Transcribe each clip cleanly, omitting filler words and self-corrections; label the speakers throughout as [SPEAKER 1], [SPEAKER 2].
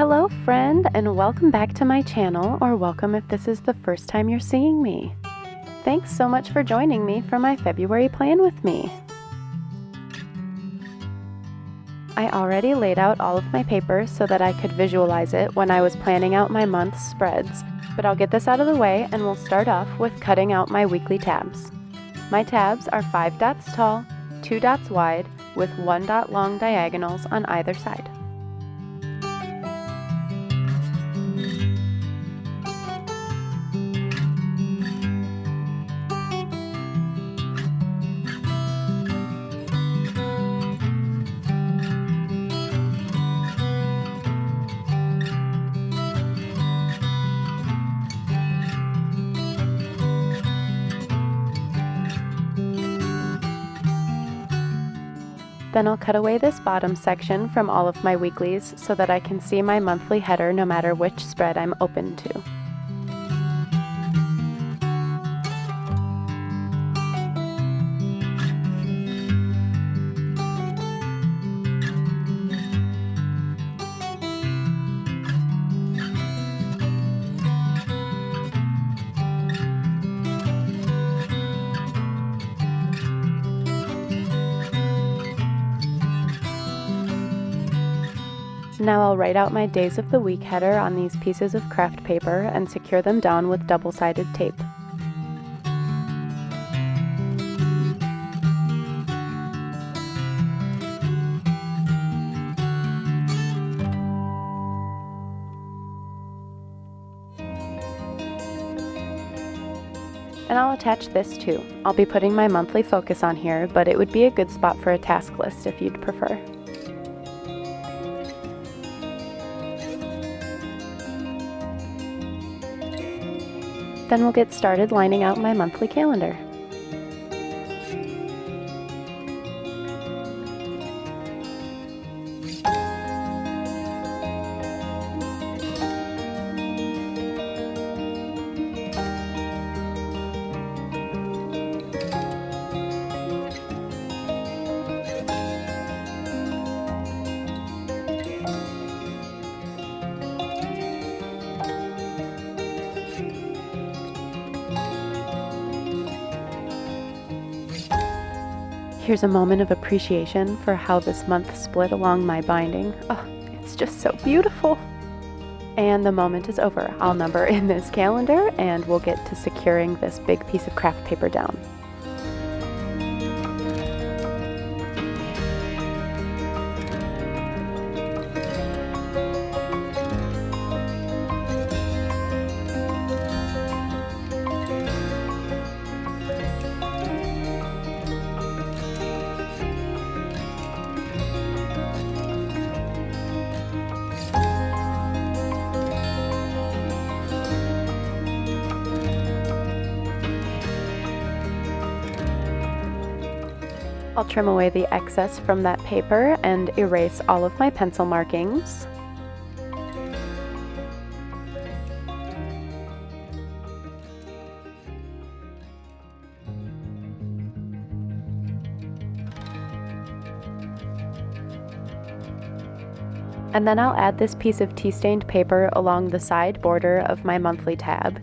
[SPEAKER 1] Hello friend, and welcome back to my channel, or welcome if this is the first time you're seeing me. Thanks so much for joining me for my February plan with me. I already laid out all of my paper so that I could visualize it when I was planning out my month's spreads, but I'll get this out of the way and we'll start off with cutting out my weekly tabs. My tabs are 5 dots tall, 2 dots wide, with 1 dot long diagonals on either side. Then I'll cut away this bottom section from all of my weeklies so that I can see my monthly header no matter which spread I'm open to. Now I'll write out my days of the week header on these pieces of craft paper and secure them down with double-sided tape. And I'll attach this too. I'll be putting my monthly focus on here, but it would be a good spot for a task list if you'd prefer. Then we'll get started lining out my monthly calendar. Here's a moment of appreciation for how this month split along my binding. Oh, it's just so beautiful. And the moment is over. I'll number in this calendar and we'll get to securing this big piece of craft paper down. I'll trim away the excess from that paper and erase all of my pencil markings. And then I'll add this piece of tea-stained paper along the side border of my monthly tab.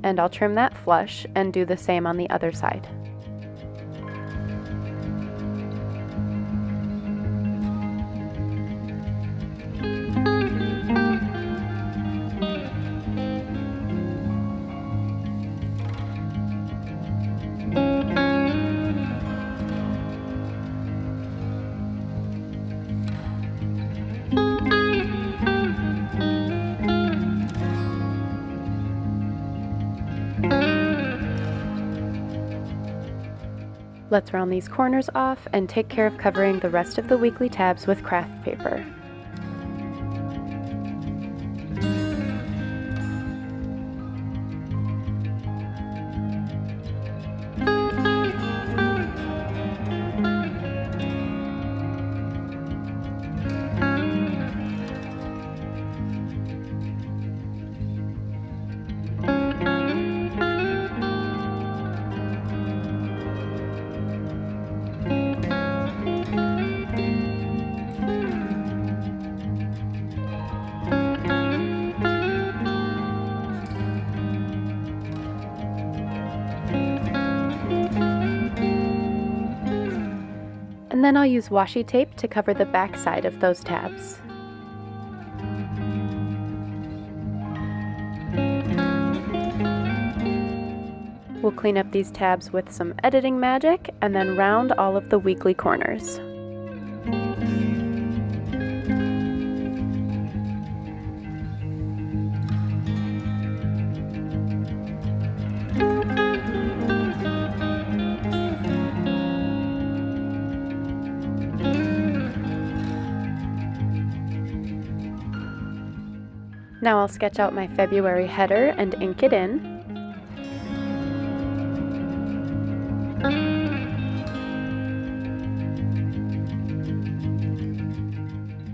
[SPEAKER 1] And I'll trim that flush and do the same on the other side. Let's round these corners off and take care of covering the rest of the weekly tabs with craft paper. And then I'll use washi tape to cover the back side of those tabs. We'll clean up these tabs with some editing magic and then round all of the weekly corners. Now I'll sketch out my February header and ink it in.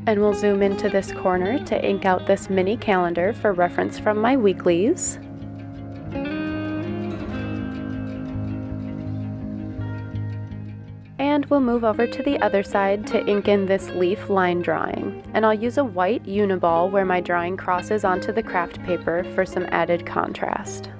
[SPEAKER 1] And we'll zoom into this corner to ink out this mini calendar for reference from my weeklies. And we'll move over to the other side to ink in this leaf line drawing. And I'll use a white uniball where my drawing crosses onto the craft paper for some added contrast.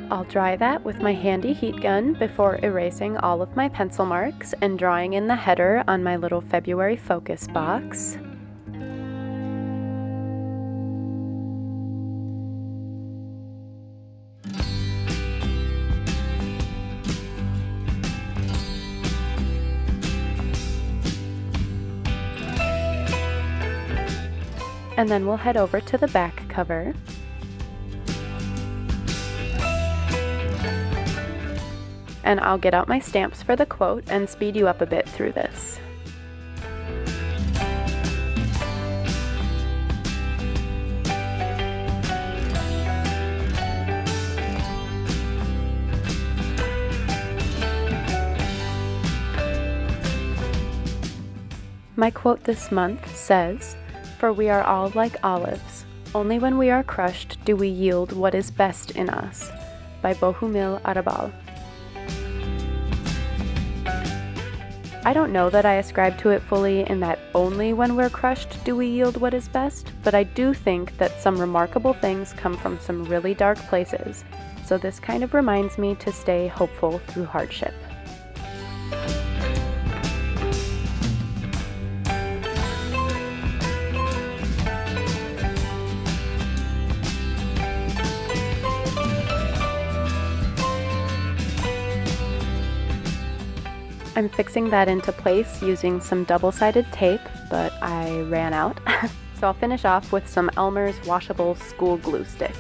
[SPEAKER 1] I'll dry that with my handy heat gun before erasing all of my pencil marks and drawing in the header on my little February focus box. And then we'll head over to the back cover. And I'll get out my stamps for the quote and speed you up a bit through this. My quote this month says, "For we are all like olives. Only when we are crushed do we yield what is best in us," by Bohumil Arabal. I don't know that I ascribe to it fully in that only when we're crushed do we yield what is best, but I do think that some remarkable things come from some really dark places, so this kind of reminds me to stay hopeful through hardship. I'm fixing that into place using some double-sided tape, but I ran out. So I'll finish off with some Elmer's washable school glue stick.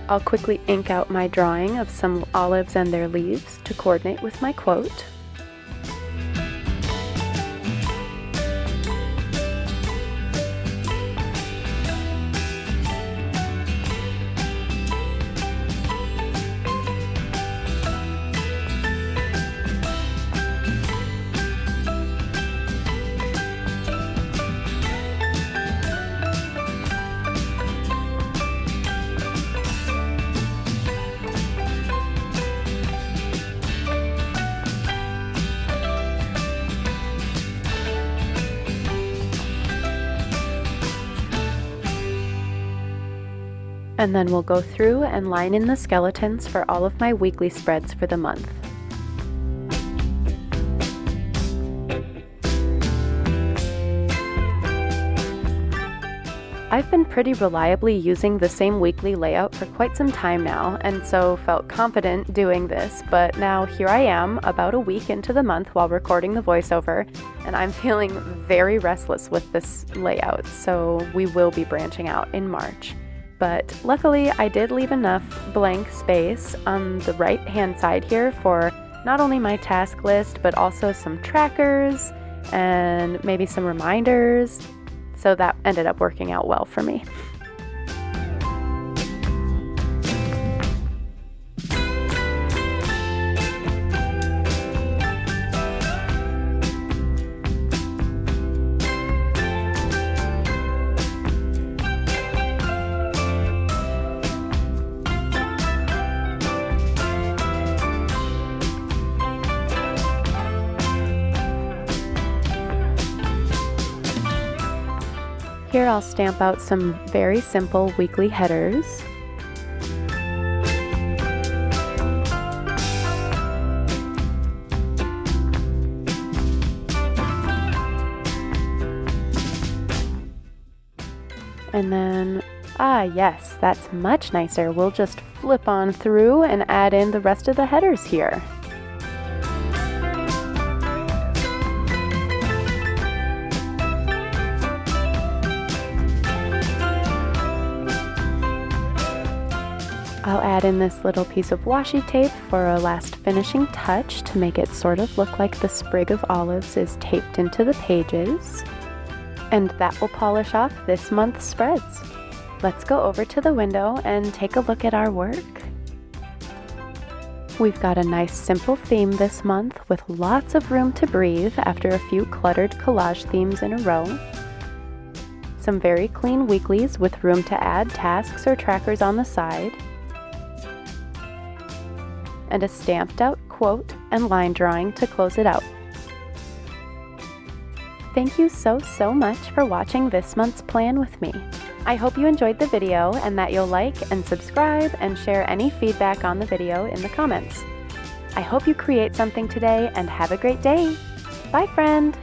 [SPEAKER 1] I'll quickly ink out my drawing of some olives and their leaves to coordinate with my quote. And then we'll go through and line in the skeletons for all of my weekly spreads for the month. I've been pretty reliably using the same weekly layout for quite some time now, and so felt confident doing this, but now here I am, about a week into the month while recording the voiceover, and I'm feeling very restless with this layout, so we will be branching out in March. But luckily I did leave enough blank space on the right hand side here for not only my task list, but also some trackers and maybe some reminders. So that ended up working out well for me. Here I'll stamp out some very simple weekly headers. And then, yes, that's much nicer. We'll just flip on through and add in the rest of the headers here. I'll add in this little piece of washi tape for a last finishing touch to make it sort of look like the sprig of olives is taped into the pages. And that will polish off this month's spreads. Let's go over to the window and take a look at our work. We've got a nice simple theme this month with lots of room to breathe after a few cluttered collage themes in a row. Some very clean weeklies with room to add tasks or trackers on the side. And a stamped out quote and line drawing to close it out. Thank you so much for watching this month's plan with me. I hope you enjoyed the video and that you'll like and subscribe and share any feedback on the video in the comments. I hope you create something today and have a great day. Bye, friend!